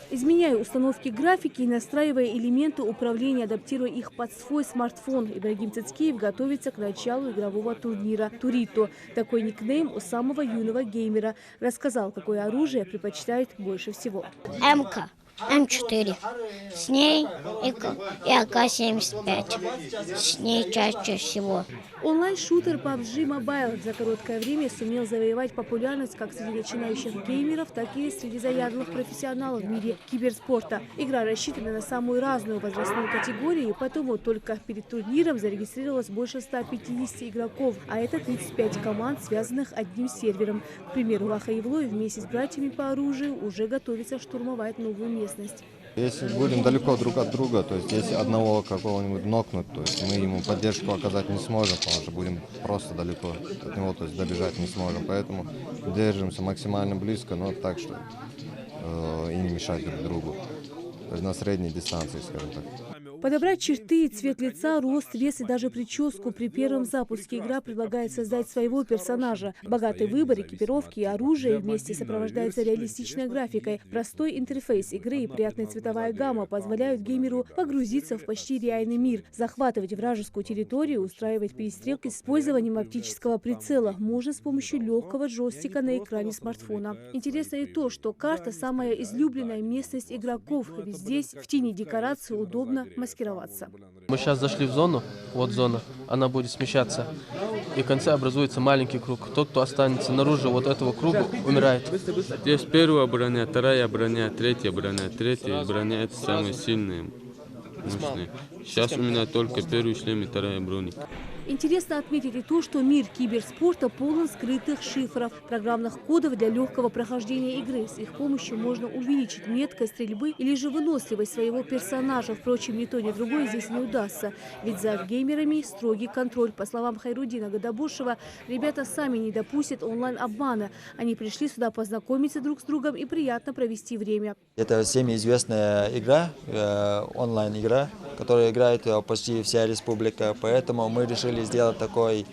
Изменяя установки графики и настраивая элементы управления, адаптируя их под свой смартфон, Ибрагим Цицкиев готовится к началу игрового турнира «Турито». Такой никнейм у самого юного геймера. Рассказал, какое оружие предпочитает больше всего. МК, М4. С ней и АК-75. С ней чаще всего. Онлайн-шутер PUBG Mobile за короткое время сумел завоевать популярность как среди начинающих геймеров, так и среди заядлых профессионалов в мире киберспорта. Игра рассчитана на самую разную возрастную категорию, и потому только перед турниром зарегистрировалось больше 150 игроков, а это 35 команд, связанных одним сервером. К примеру, Ваха Евлоев вместе с братьями по оружию уже готовится штурмовать новую местность. Если будем далеко друг от друга, то есть если одного какого-нибудь нокнуть, то есть мы ему поддержку оказать не сможем, потому что будем просто далеко от него, то есть добежать не сможем. Поэтому держимся максимально близко, но так, что и не мешать друг другу. То есть на средней дистанции, скажем так. Подобрать черты и цвет лица, рост, вес и даже прическу. При первом запуске игра предлагает создать своего персонажа. Богатый выбор экипировки и оружия вместе сопровождается реалистичной графикой. Простой интерфейс игры и приятная цветовая гамма позволяют геймеру погрузиться в почти реальный мир, захватывать вражескую территорию, устраивать перестрелки с использованием оптического прицела. Можно с помощью легкого джойстика на экране смартфона. Интересно и то, что карта – самая излюбленная местность игроков, ведь здесь в тени декорации удобно маскироваться. Мы сейчас зашли в зону, вот зона, она будет смещаться, и в конце образуется маленький круг. Тот, кто останется наружу вот этого круга, умирает. Здесь первая броня, вторая броня, третья броня это самые сильные, мощные. Сейчас у меня только первый шлем и вторая броня. Интересно отметить и то, что мир киберспорта полон скрытых шифров, программных кодов для легкого прохождения игры. С их помощью можно увеличить меткость стрельбы или же выносливость своего персонажа. Впрочем, ни то, ни другое здесь не удастся. Ведь за геймерами строгий контроль. По словам Хайрудина Гадабушева, ребята сами не допустят онлайн-обмана. Они пришли сюда познакомиться друг с другом и приятно провести время. Это всеми известная игра, онлайн-игра, которую играет почти вся республика. Поэтому мы решили сделать такой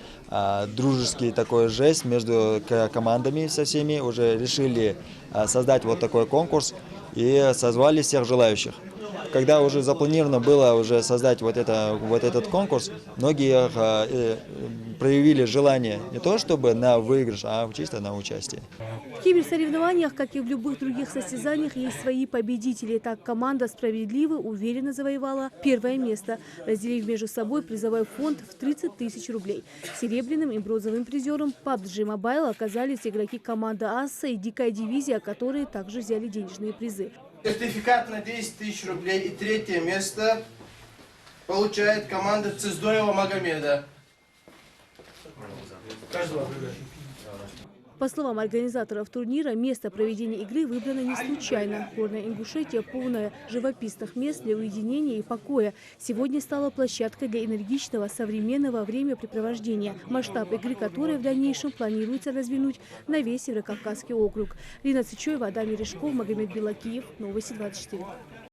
дружеский такой жест между командами со всеми. Уже решили создать вот такой конкурс и созвали всех желающих. Когда уже запланировано было уже создать вот этот конкурс, многие проявили желание не то чтобы на выигрыш, а чисто на участие. В киберсоревнованиях, как и в любых других состязаниях, есть свои победители. Так команда «Справедливый» уверенно завоевала первое место, разделив между собой призовой фонд в 30 тысяч рублей. Серебряным и бронзовым призером PUBG Mobile оказались игроки команды «Асса» и «Дикая дивизия», которые также взяли денежные призы. Сертификат на 10 тысяч рублей и третье место получает команда Цездоева Магомеда. По словам организаторов турнира, место проведения игры выбрано не случайно. Горная Ингушетия, полная живописных мест для уединения и покоя, сегодня стала площадкой для энергичного современного времяпрепровождения, масштаб игры которой в дальнейшем планируется развернуть на весь Северокавказский округ. Лина Цичоева, Адам Мережков, Магомед Белакиев, Новости 24.